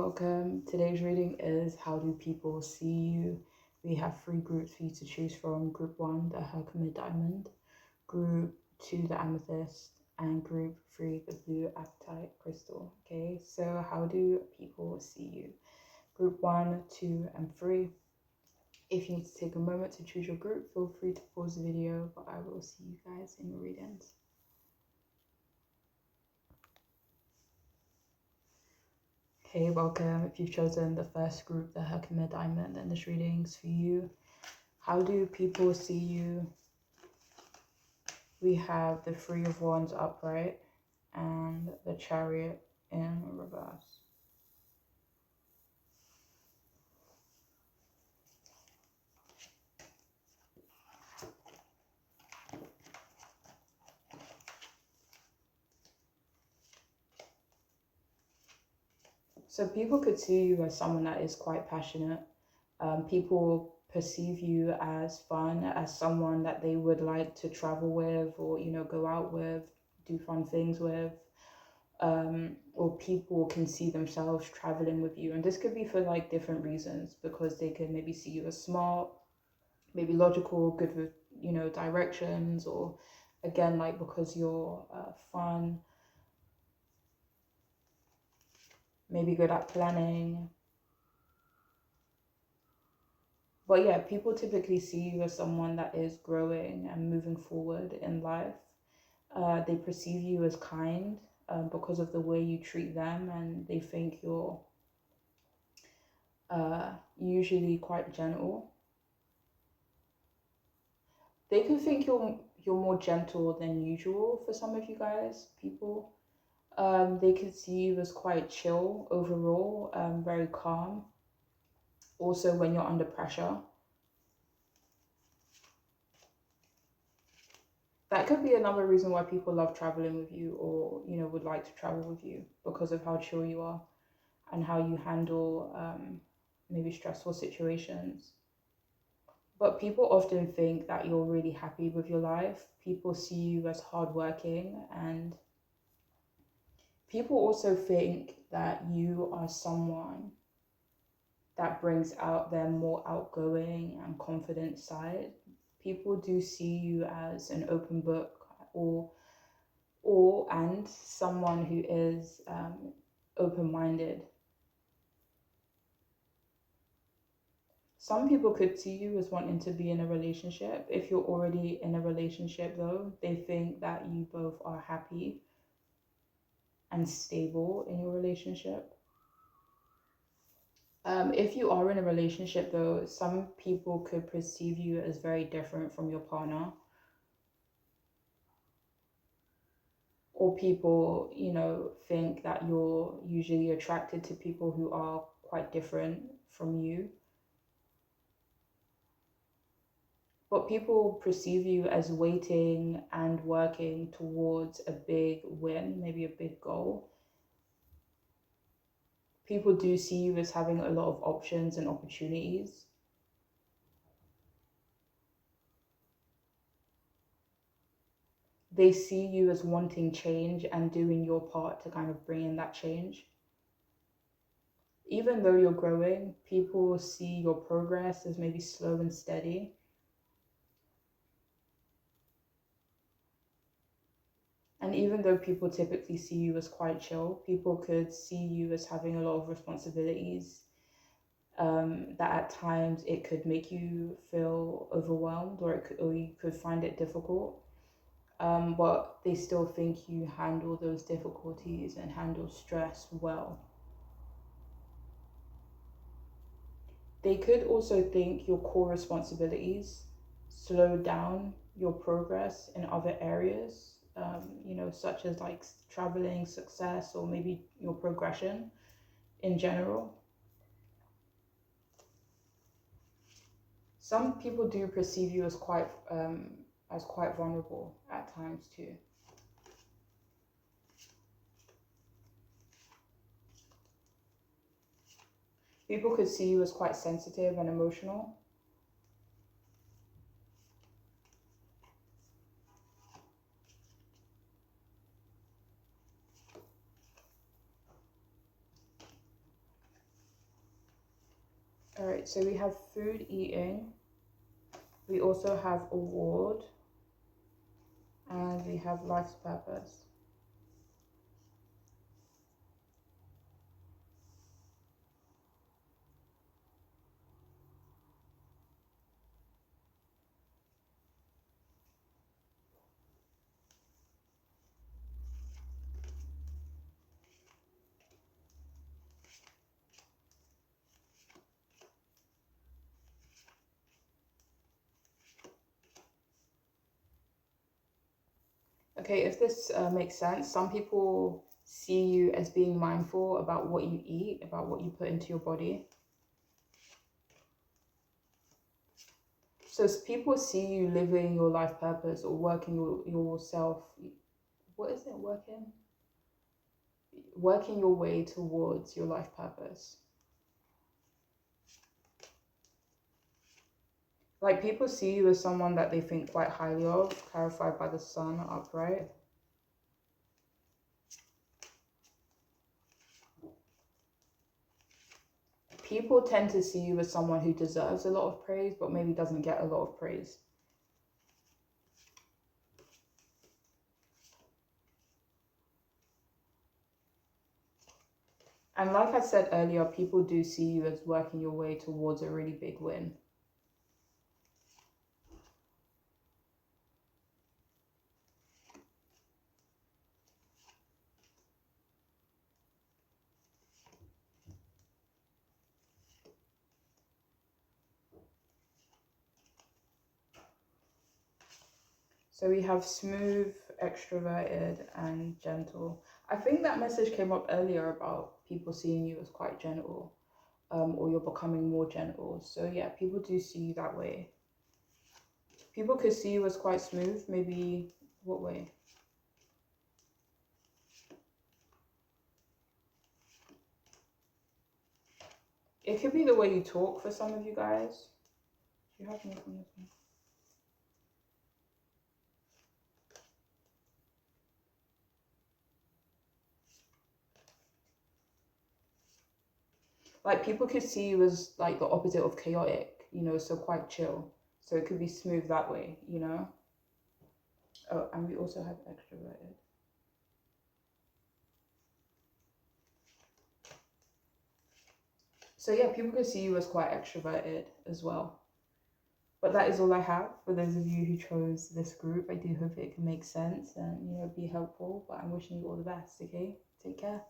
welcome. Today's reading is How Do People See You? We have three groups for you to choose from. Group 1, the Herkimer Diamond. Group 2, the Amethyst. And Group 3, the Blue Apatite Crystal. Okay, so how do people see you? Group 1, 2, and 3. If you need to take a moment to choose your group, feel free to pause the video, but I will see you guys in your readings. Hey, welcome. If you've chosen the first group, the Herkimer Diamond, then this reading's for you. How do people see you? We have the Three of Wands upright and the Chariot in reverse. So people could see you as someone that is quite passionate. People perceive you as fun, as someone that they would like to travel with or, go out with, do fun things with. Or people can see themselves traveling with you. And this could be for like different reasons, because they could maybe see you as smart, maybe logical, good with, directions, or again, like because you're fun, maybe good at planning. But yeah, people typically see you as someone that is growing and moving forward in life. They perceive you as kind because of the way you treat them, and they think you're usually quite gentle. They could think you're more gentle than usual for some of you guys, people. They could see you as quite chill overall, very calm. Also, when you're under pressure. That could be another reason why people love traveling with you, or, would like to travel with you, because of how chill you are and how you handle maybe stressful situations. But people often think that you're really happy with your life. People see you as hardworking, and people also think that you are someone that brings out their more outgoing and confident side. People do see you as an open book, and someone who is open-minded. Some people could see you as wanting to be in a relationship. If you're already in a relationship though, they think that you both are happy and stable in your relationship. If you are in a relationship though, some people could perceive you as very different from your partner. Or people, think that you're usually attracted to people who are quite different from you. But people perceive you as waiting and working towards a big win, maybe a big goal. People do see you as having a lot of options and opportunities. They see you as wanting change and doing your part to kind of bring in that change. Even though you're growing, people see your progress as maybe slow and steady. And even though people typically see you as quite chill, people could see you as having a lot of responsibilities, that at times it could make you feel overwhelmed, or you could find it difficult. But they still think you handle those difficulties and handle stress well. They could also think your core responsibilities slow down your progress in other areas, such as like traveling, success, or maybe your progression in general. Some people do perceive you as quite vulnerable at times too. People could see you as quite sensitive and emotional. right, so we have food eating, we also have award, and we have life's purpose. Okay, if this makes sense, some people see you as being mindful about what you eat, about what you put into your body. So people see you living your life purpose or working yourself. What is it? Working your way towards your life purpose. Like people see you as someone that they think quite highly of, clarified by the sun upright. People tend to see you as someone who deserves a lot of praise, but maybe doesn't get a lot of praise. And like I said earlier, people do see you as working your way towards a really big win. So we have smooth, extroverted, and gentle. I think that message came up earlier about people seeing you as quite gentle, or you're becoming more gentle. So yeah, people do see you that way. People could see you as quite smooth, maybe what way? It could be the way you talk for some of you guys. Do you have anything on this one? Like people could see you as like the opposite of chaotic, so quite chill. So it could be smooth that way. Oh, and we also have extroverted. So yeah, people could see you as quite extroverted as well. But that is all I have for those of you who chose this group. I do hope it can make sense and be helpful. But I'm wishing you all the best. Okay, take care.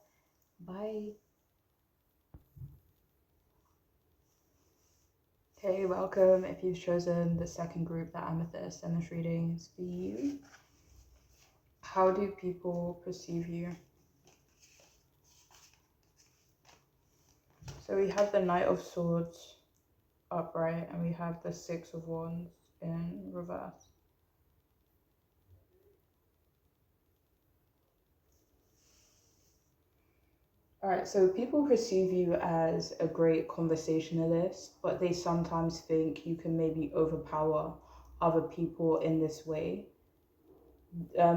Bye. Okay, welcome. If you've chosen the second group, the Amethyst, and this reading is for you. How do people perceive you? So we have the Knight of Swords upright, and we have the Six of Wands in reverse. All right, so people perceive you as a great conversationalist, but they sometimes think you can maybe overpower other people in this way.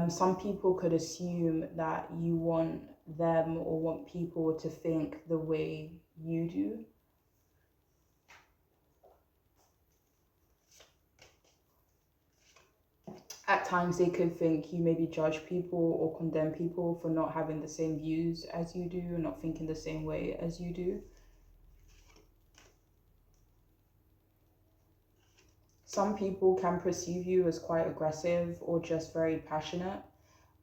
Some people could assume that you want them or want people to think the way you do. At times, they could think you maybe judge people or condemn people for not having the same views as you do, not thinking the same way as you do. Some people can perceive you as quite aggressive or just very passionate,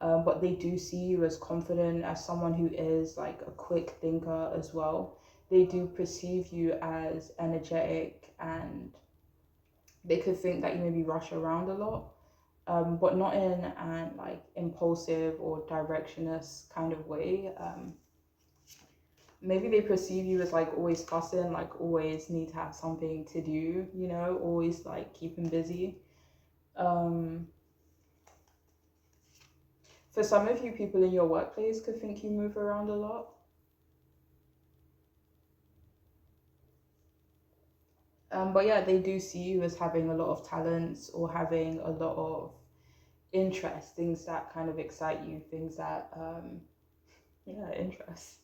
but they do see you as confident, as someone who is like a quick thinker as well. They do perceive you as energetic, and they could think that you maybe rush around a lot, but not in an like impulsive or directionless kind of way. Maybe they perceive you as like always fussing, like always need to have something to do, always like keeping busy. Um, for some of you, people in your workplace could think you move around a lot. But yeah, they do see you as having a lot of talents or having a lot of interest, things that kind of excite you, things that, interest.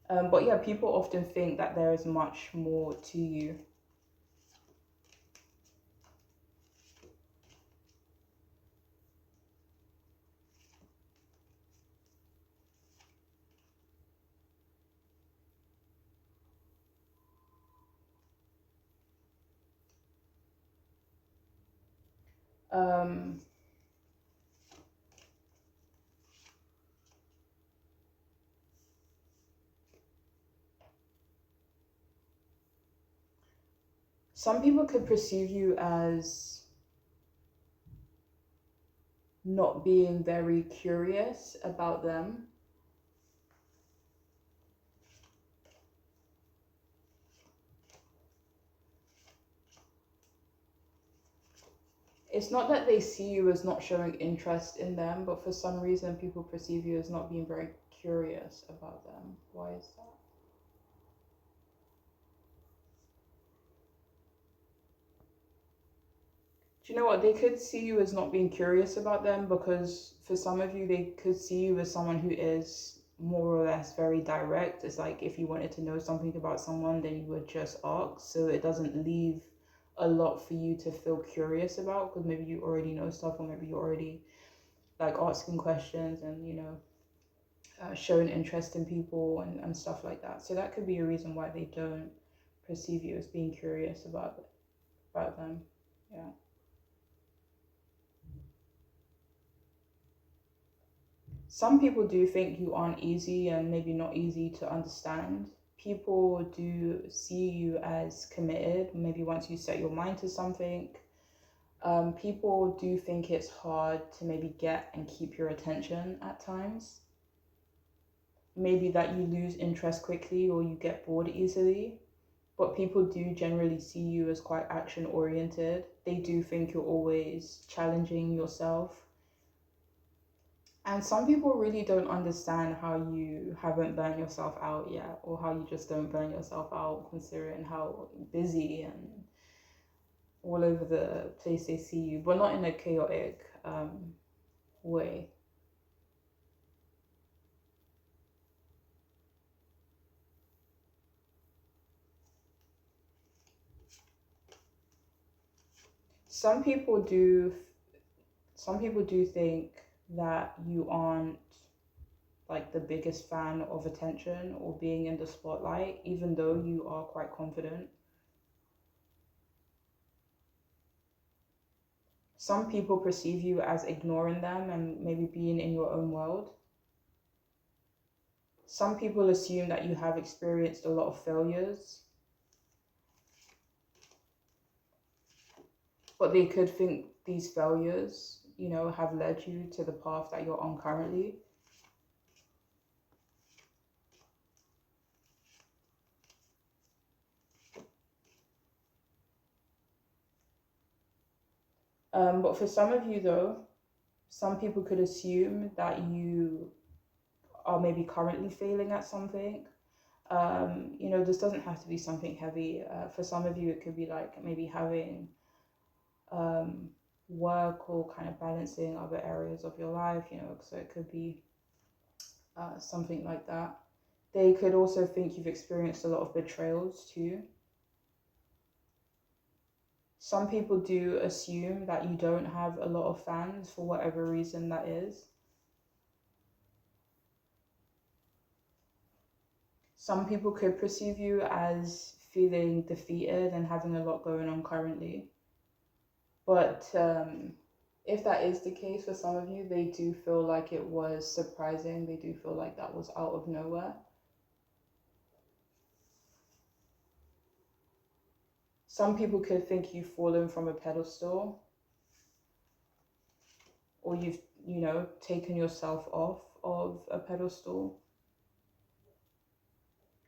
But yeah, people often think that there is much more to you. Um, some people could perceive you as not being very curious about them. It's not that they see you as not showing interest in them, but for some reason people perceive you as not being very curious about them. Why is that? Do you know what? They could see you as not being curious about them because for some of you, they could see you as someone who is more or less very direct. It's like if you wanted to know something about someone, then you would just ask. So it doesn't leave a lot for you to feel curious about because maybe you already know stuff, or maybe you're already like asking questions and, showing interest in people and stuff like that. So that could be a reason why they don't perceive you as being curious about them. Yeah. Some people do think you aren't easy and maybe not easy to understand. People do see you as committed, maybe once you set your mind to something. People do think it's hard to maybe get and keep your attention at times. Maybe that you lose interest quickly or you get bored easily. But people do generally see you as quite action oriented. They do think you're always challenging yourself. And some people really don't understand how you haven't burnt yourself out yet, or how you just don't burn yourself out, considering how busy and all over the place they see you, but not in a chaotic way. Some people do. Some people do think that you aren't like the biggest fan of attention or being in the spotlight, even though you are quite confident. Some people perceive you as ignoring them and maybe being in your own world. Some people assume that you have experienced a lot of failures, but they could think these failures, have led you to the path that you're on currently. But for some of you, though, some people could assume that you are maybe currently failing at something. This doesn't have to be something heavy. For some of you, it could be like maybe having um, work or kind of balancing other areas of your life, so it could be something like that. They could also think you've experienced a lot of betrayals too. Some people do assume that you don't have a lot of fans for whatever reason that is. Some people could perceive you as feeling defeated and having a lot going on currently. But if that is the case for some of you, they do feel like it was surprising. They do feel like that was out of nowhere. Some people could think you've fallen from a pedestal, or you've, taken yourself off of a pedestal.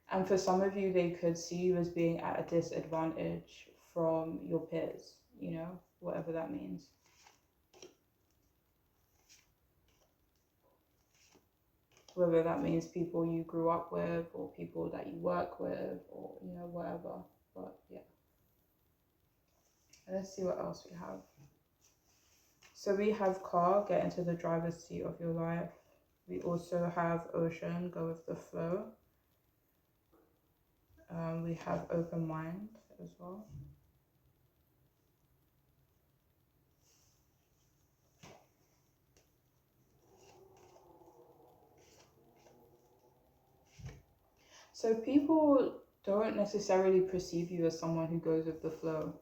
And for some of you, they could see you as being at a disadvantage from your peers, whatever that means. Whether that means people you grew up with or people that you work with or, whatever. But yeah. Let's see what else we have. So we have car, get into the driver's seat of your life. We also have ocean, go with the flow. We have open mind as well. So people don't necessarily perceive you as someone who goes with the flow.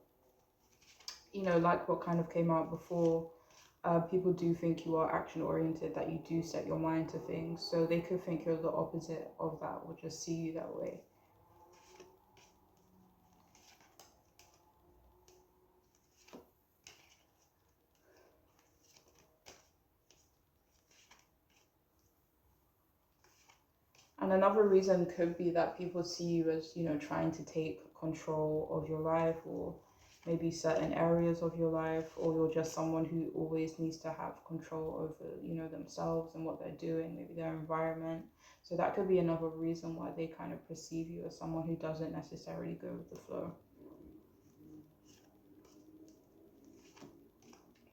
You know, like what kind of came out before, people do think you are action oriented, that you do set your mind to things. So they could think you're the opposite of that, or just see you that way. And another reason could be that people see you as, you know, trying to take control of your life, or maybe certain areas of your life, or you're just someone who always needs to have control over, you know, themselves and what they're doing, maybe their environment. So that could be another reason why they kind of perceive you as someone who doesn't necessarily go with the flow.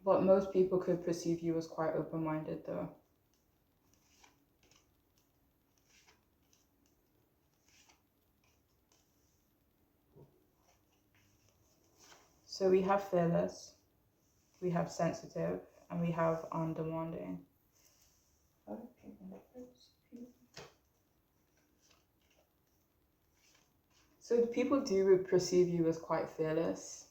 But most people could perceive you as quite open-minded though. So we have fearless, we have sensitive, and we have undemanding. So people do perceive you as quite fearless.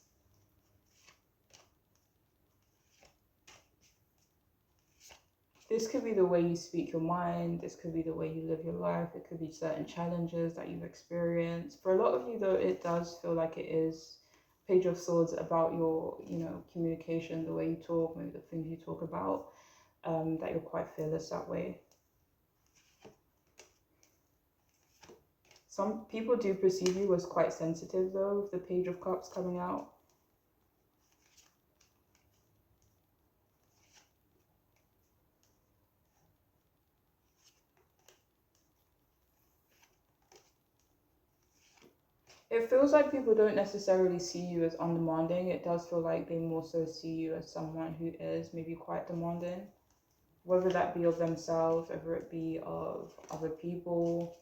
This could be the way you speak your mind, this could be the way you live your life, it could be certain challenges that you've experienced. For a lot of you though, it does feel like it is Page of Swords about your, you know, communication, the way you talk, maybe the things you talk about, that you're quite fearless that way. Some people do perceive you as quite sensitive though, with the Page of Cups coming out. It feels like people don't necessarily see you as undemanding. It does feel like they more so see you as someone who is maybe quite demanding, whether that be of themselves, whether it be of other people.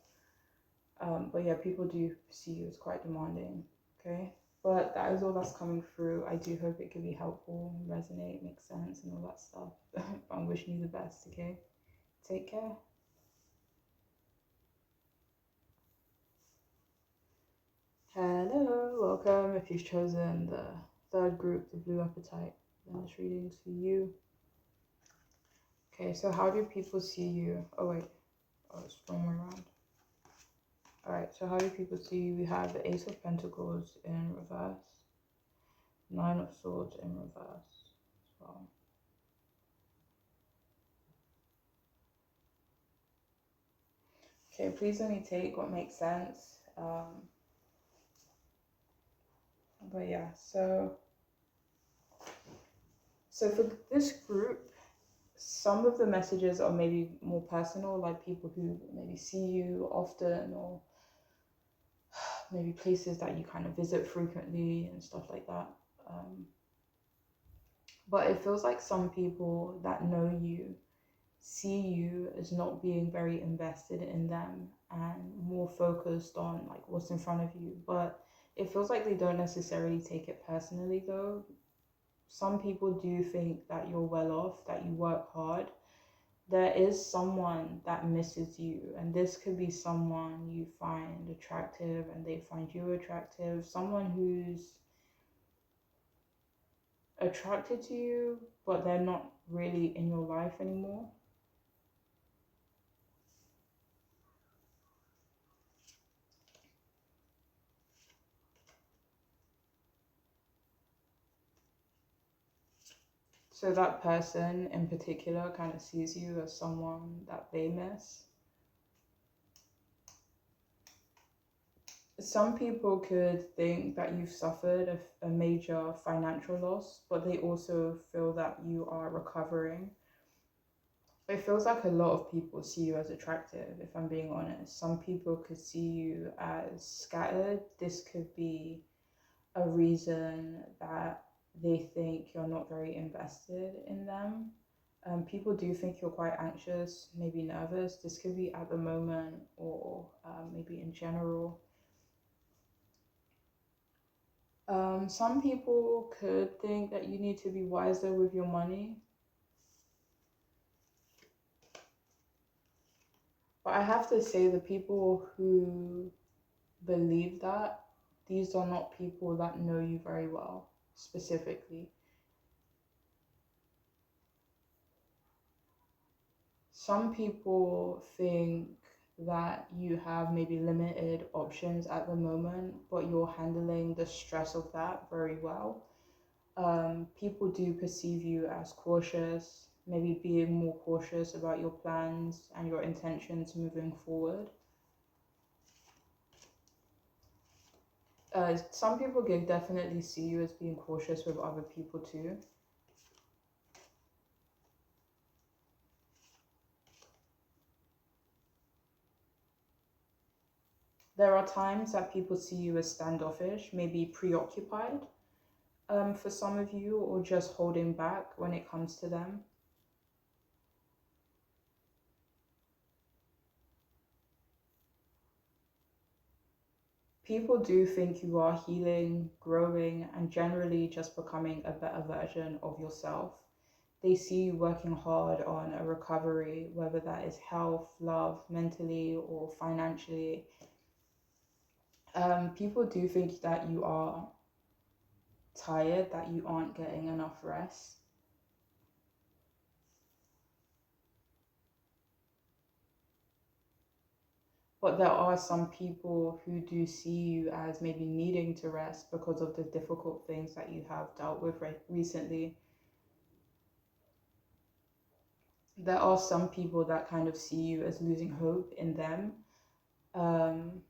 But yeah, people do see you as quite demanding, okay? But that is all that's coming through. I do hope it can be helpful, resonate, make sense, and all that stuff. I'm wishing you the best, okay? Take care. Hello, welcome. If you've chosen the third group, the blue appetite, then this reading's for you. Okay, so how do people see you? Oh wait, it's wrong way around. Alright, so how do people see you? We have the Ace of Pentacles in reverse, Nine of Swords in reverse as well. Okay, please only take what makes sense. But yeah, so for this group, some of the messages are maybe more personal, like people who maybe see you often, or maybe places that you kind of visit frequently and stuff like that. But it feels like some people that know you see you as not being very invested in them and more focused on like what's in front of you. But it feels like they don't necessarily take it personally though. Some people do think that you're well off, that you work hard. There is someone that misses you, and this could be someone you find attractive and they find you attractive, someone who's attracted to you but they're not really in your life anymore. So that person in particular kind of sees you as someone that they miss. Some people could think that you've suffered a major financial loss, but they also feel that you are recovering. It feels like a lot of people see you as attractive, if I'm being honest. Some people could see you as scattered. This could be a reason that they think you're not very invested in them. People do think you're quite anxious, maybe nervous. This could be at the moment, or maybe in general. Some people could think that you need to be wiser with your money, but I have to say the people who believe that, these are not people that know you very well, specifically. Some people think that you have maybe limited options at the moment, but you're handling the stress of that very well. People do perceive you as cautious, maybe being more cautious about your plans and your intentions moving forward. Some people can definitely see you as being cautious with other people too. There are times that people see you as standoffish, maybe preoccupied, for some of you, or just holding back when it comes to them. People do think you are healing, growing, and generally just becoming a better version of yourself. They see you working hard on a recovery, whether that is health, love, mentally, or financially. People do think that you are tired, that you aren't getting enough rest. But there are some people who do see you as maybe needing to rest because of the difficult things that you have dealt with recently. There are some people that kind of see you as losing hope in them. Um,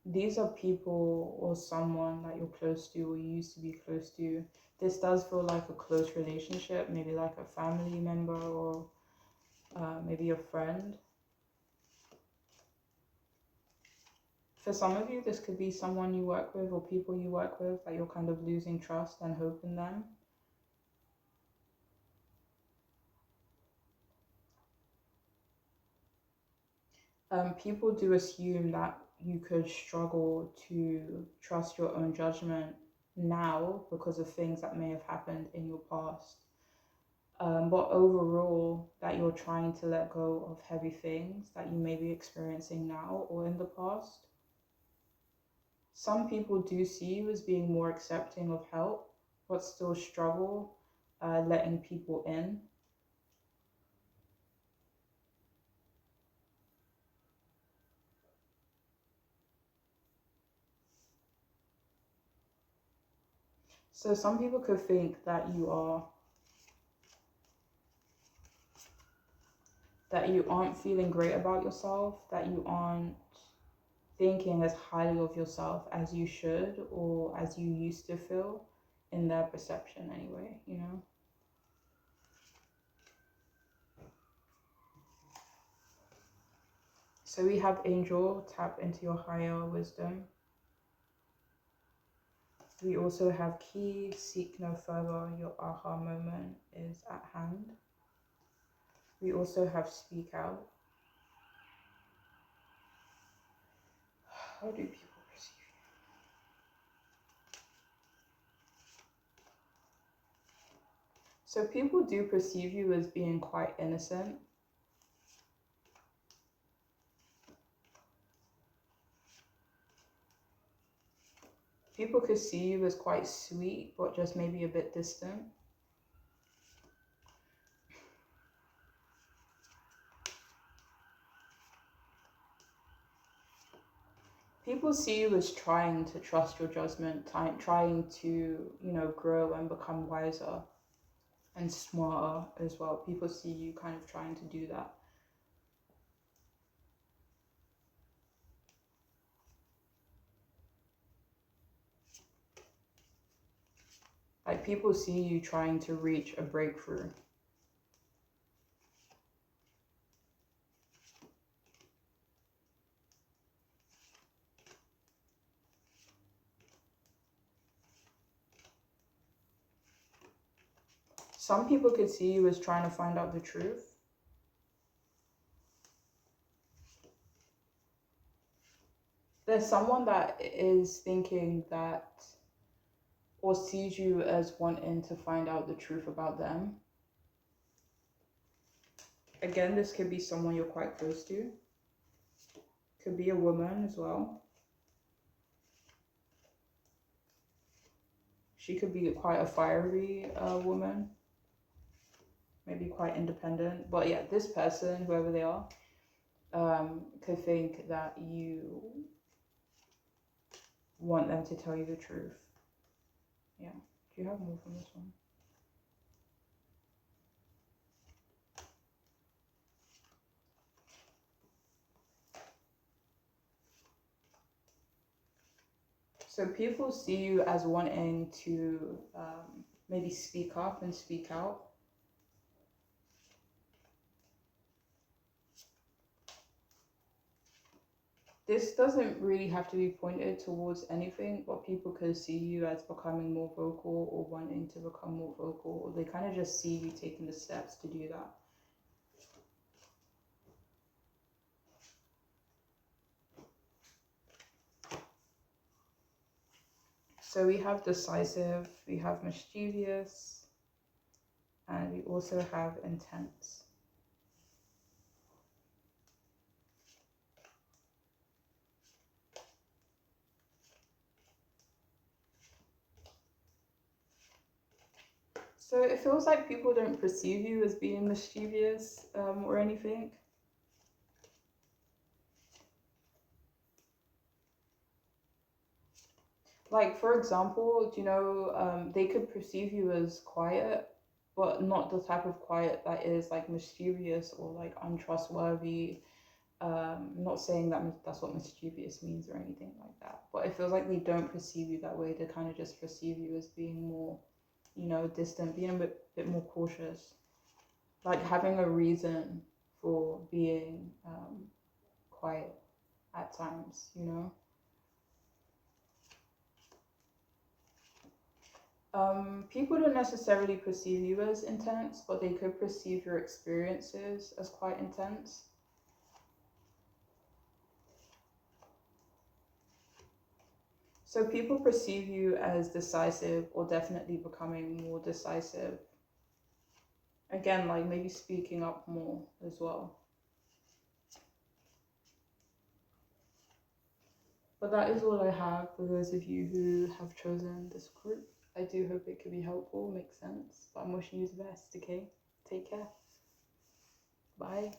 these are people or someone that you're close to or you used to be close to. This does feel like a close relationship, maybe like a family member or maybe a friend. For some of you, this could be someone you work with or people you work with that you're kind of losing trust and hope in them. People do assume that you could struggle to trust your own judgment now because of things that may have happened in your past. But overall, that you're trying to let go of heavy things that you may be experiencing now or in the past. Some people do see you as being more accepting of help, but still struggle letting people in. So some people could think that you aren't feeling great about yourself, that you aren't thinking as highly of yourself as you should or as you used to feel in their perception anyway, you know? So we have Angel, tap into your higher wisdom. We also have Key, seek no further, your aha moment is at hand. We also have Speak Out. How do people perceive you? So people do perceive you as being quite innocent. People could see you as quite sweet, but just maybe a bit distant. People see you as trying to trust your judgment, trying to, grow and become wiser and smarter as well. People see you kind of trying to do that. Like people see you trying to reach a breakthrough. Some people could see you as trying to find out the truth. There's someone that is thinking that or sees you as wanting to find out the truth about them. Again, this could be someone you're quite close to. Could be a woman as well. She could be quite a fiery woman. Maybe quite independent. But yeah, this person, whoever they are, could think that you want them to tell you the truth. Yeah. Do you have more from this one? So people see you as wanting to maybe speak up and speak out. This doesn't really have to be pointed towards anything, but people could see you as becoming more vocal or wanting to become more vocal, or they kind of just see you taking the steps to do that. So we have decisive, we have mischievous, and we also have intense. So it feels like people don't perceive you as being mischievous or anything. Like, for example, they could perceive you as quiet, but not the type of quiet that is like mischievous or like untrustworthy. Not saying that that's what mischievous means or anything like that, but it feels like they don't perceive you that way. They kind of just perceive you as being more, distant, being a bit more cautious, like having a reason for being quiet at times. People don't necessarily perceive you as intense, but they could perceive your experiences as quite intense. So people perceive you as decisive or definitely becoming more decisive. Again, like maybe speaking up more as well. But that is all I have for those of you who have chosen this group. I do hope it could be helpful, make sense. But I'm wishing you the best, okay? Take care. Bye.